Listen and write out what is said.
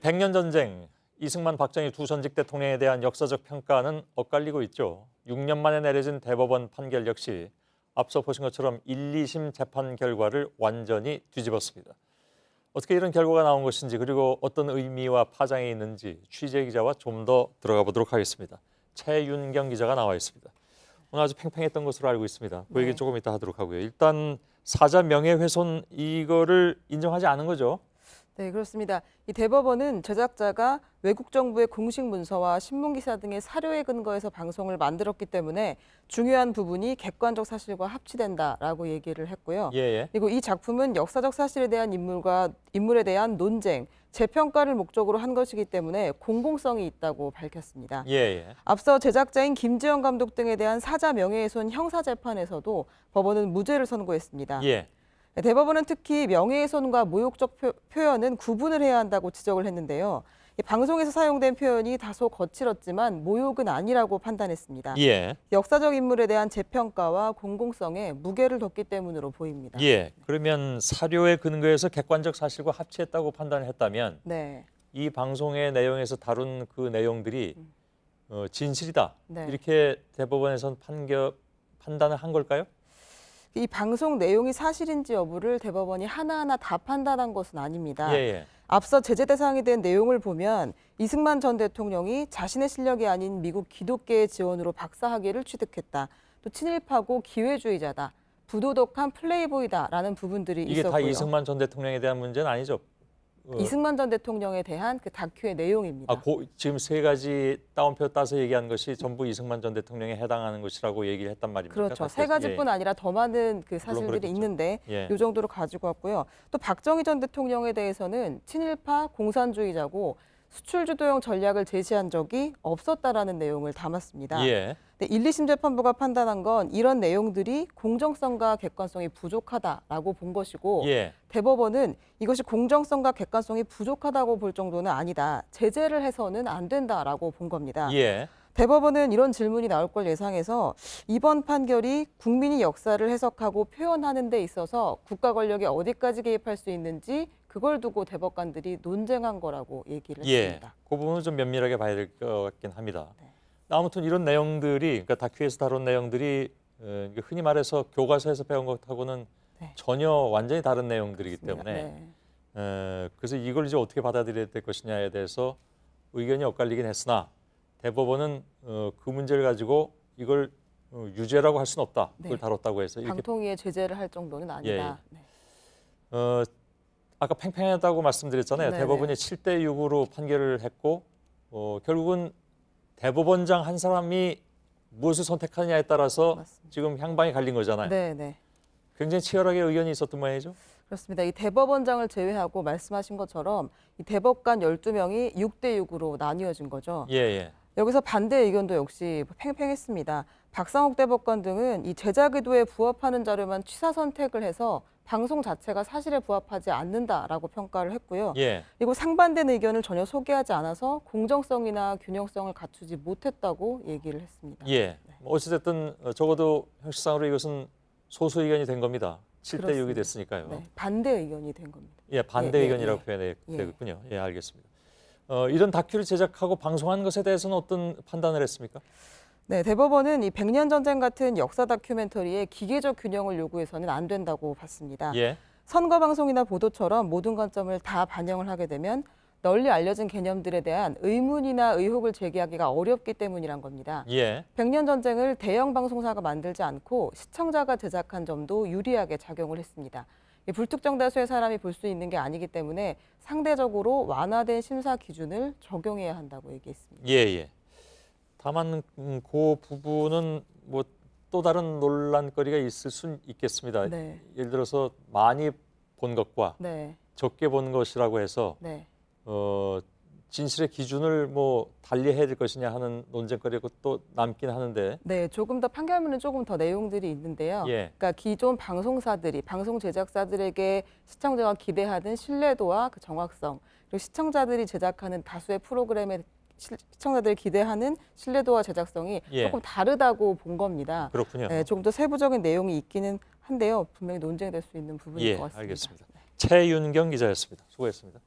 백년 전쟁, 이승만, 박정희 두 전직 대통령에 대한 역사적 평가는 엇갈리고 있죠. 6년 만에 내려진 대법원 판결 역시 앞서 보신 것처럼 1, 2심 재판 결과를 완전히 뒤집었습니다. 어떻게 이런 결과가 나온 것인지 그리고 어떤 의미와 파장이 있는지 취재 기자와 좀 더 들어가 보도록 하겠습니다. 최윤경 기자가 나와 있습니다. 오늘 아주 팽팽했던 것으로 알고 있습니다. 그 얘기 조금 이따 하도록 하고요. 일단 사자 명예훼손 이거를 인정하지 않은 거죠? 네, 그렇습니다. 이 대법원은 제작자가 외국 정부의 공식 문서와 신문기사 등의 사료에 근거해서 방송을 만들었기 때문에 중요한 부분이 객관적 사실과 합치된다라고 얘기를 했고요. 예. 그리고 이 작품은 역사적 사실에 대한 인물에 대한 논쟁, 재평가를 목적으로 한 것이기 때문에 공공성이 있다고 밝혔습니다. 예. 앞서 제작자인 김지영 감독 등에 대한 사자 명예훼손 형사재판에서도 법원은 무죄를 선고했습니다. 예. 대법원은 특히 명예훼손과 모욕적 표현은 구분을 해야 한다고 지적을 했는데요. 방송에서 사용된 표현이 다소 거칠었지만 모욕은 아니라고 판단했습니다. 예. 역사적 인물에 대한 재평가와 공공성에 무게를 뒀기 때문으로 보입니다. 예. 그러면 사료에 근거해서 객관적 사실과 합치했다고 판단을 했다면 네. 이 방송의 내용에서 다룬 그 내용들이 진실이다. 네. 이렇게 대법원에서는 판단을 한 걸까요? 이 방송 내용이 사실인지 여부를 대법원이 하나하나 다 판단한 것은 아닙니다. 예. 앞서 제재 대상이 된 내용을 보면 이승만 전 대통령이 자신의 실력이 아닌 미국 기독계의 지원으로 박사학위를 취득했다. 또 친일파고 기회주의자다. 부도덕한 플레이보이다라는 부분들이 이게 있었고요. 다 이승만 전 대통령에 대한 문제는 아니죠? 이승만 전 대통령에 대한 그 다큐의 내용입니다. 지금 세 가지 따옴표 따서 얘기한 것이 전부 이승만 전 대통령에 해당하는 것이라고 얘기를 했단 말입니까? 그렇죠. 세 가지뿐 아니라 더 많은 그 사실들이 그렇겠죠. 있는데 예. 이 정도로 가지고 왔고요. 또 박정희 전 대통령에 대해서는 친일파 공산주의자고 수출주도형 전략을 제시한 적이 없었다라는 내용을 담았습니다. 예. 네, 1, 2심 재판부가 판단한 건 이런 내용들이 공정성과 객관성이 부족하다라고 본 것이고 예. 대법원은 이것이 공정성과 객관성이 부족하다고 볼 정도는 아니다. 제재를 해서는 안 된다라고 본 겁니다. 예. 대법원은 이런 질문이 나올 걸 예상해서 이번 판결이 국민이 역사를 해석하고 표현하는 데 있어서 국가 권력이 어디까지 개입할 수 있는지 그걸 두고 대법관들이 논쟁한 거라고 얘기를 했습니다. 그 부분은 좀 면밀하게 봐야 될 것 같긴 합니다. 네. 아무튼 이런 내용들이 그러니까 다큐에서 다룬 내용들이 흔히 말해서 교과서에서 배운 것하고는 네. 전혀 완전히 다른 내용들이기 그렇습니다. 때문에 네. 그래서 이걸 이제 어떻게 받아들여야 될 것이냐에 대해서 의견이 엇갈리긴 했으나 대법원은 그 문제를 가지고 이걸 유죄라고 할 수는 없다. 그걸 네. 다뤘다고 해서 이렇게 방통위에 제재를 할 정도는 아니다. 네. 아까 팽팽하다고 말씀드렸잖아요. 네네. 대법원이 7대 6으로 판결을 했고 결국은 대법원장 한 사람이 무엇을 선택하느냐에 따라서 맞습니다. 지금 향방이 갈린 거잖아요. 네. 굉장히 치열하게 의견이 있었던 모양이죠. 그렇습니다. 이 대법원장을 제외하고 말씀하신 것처럼 이 대법관 12명이 6대 6으로 나뉘어진 거죠. 예. 여기서 반대 의견도 역시 팽팽했습니다. 박상옥 대법관 등은 이 제작 의도에 부합하는 자료만 취사 선택을 해서 방송 자체가 사실에 부합하지 않는다라고 평가를 했고요. 예. 그리고 상반된 의견을 전혀 소개하지 않아서 공정성이나 균형성을 갖추지 못했다고 얘기를 했습니다. 예. 어찌됐든 적어도 형식상으로 이것은 소수 의견이 된 겁니다. 7대 6이 그렇습니다. 됐으니까요. 네, 반대 의견이 된 겁니다. 예, 반대 예, 의견이라고 예. 표현해야 예. 되겠군요. 예, 알겠습니다. 이런 다큐를 제작하고 방송한 것에 대해서는 어떤 판단을 했습니까? 네, 대법원은 이 백년 전쟁 같은 역사 다큐멘터리의 기계적 균형을 요구해서는 안 된다고 봤습니다. 예. 선거 방송이나 보도처럼 모든 관점을 다 반영을 하게 되면 널리 알려진 개념들에 대한 의문이나 의혹을 제기하기가 어렵기 때문이란 겁니다. 예. 백년 전쟁을 대형 방송사가 만들지 않고 시청자가 제작한 점도 유리하게 작용을 했습니다. 불특정 다수의 사람이 볼 수 있는 게 아니기 때문에 상대적으로 완화된 심사 기준을 적용해야 한다고 얘기했습니다. 예. 다만 그 부분은 뭐 또 다른 논란거리가 있을 수 있겠습니다. 네. 예를 들어서 많이 본 것과 네. 적게 본 것이라고 해서 네. 진실의 기준을 뭐 달리해야 될 것이냐 하는 논쟁거리가 또 남긴 하는데. 네, 조금 더 판결문은 조금 더 내용들이 있는데요. 예. 그러니까 기존 방송사들이 방송 제작사들에게 시청자가 기대하는 신뢰도와 그 정확성, 그리고 시청자들이 제작하는 다수의 프로그램에 시청자들이 기대하는 신뢰도와 제작성이 예. 조금 다르다고 본 겁니다. 그렇군요. 네, 조금 더 세부적인 내용이 있기는 한데요. 분명히 논쟁될 수 있는 부분일 것 같습니다. 알겠습니다. 최윤경 기자였습니다. 수고했습니다.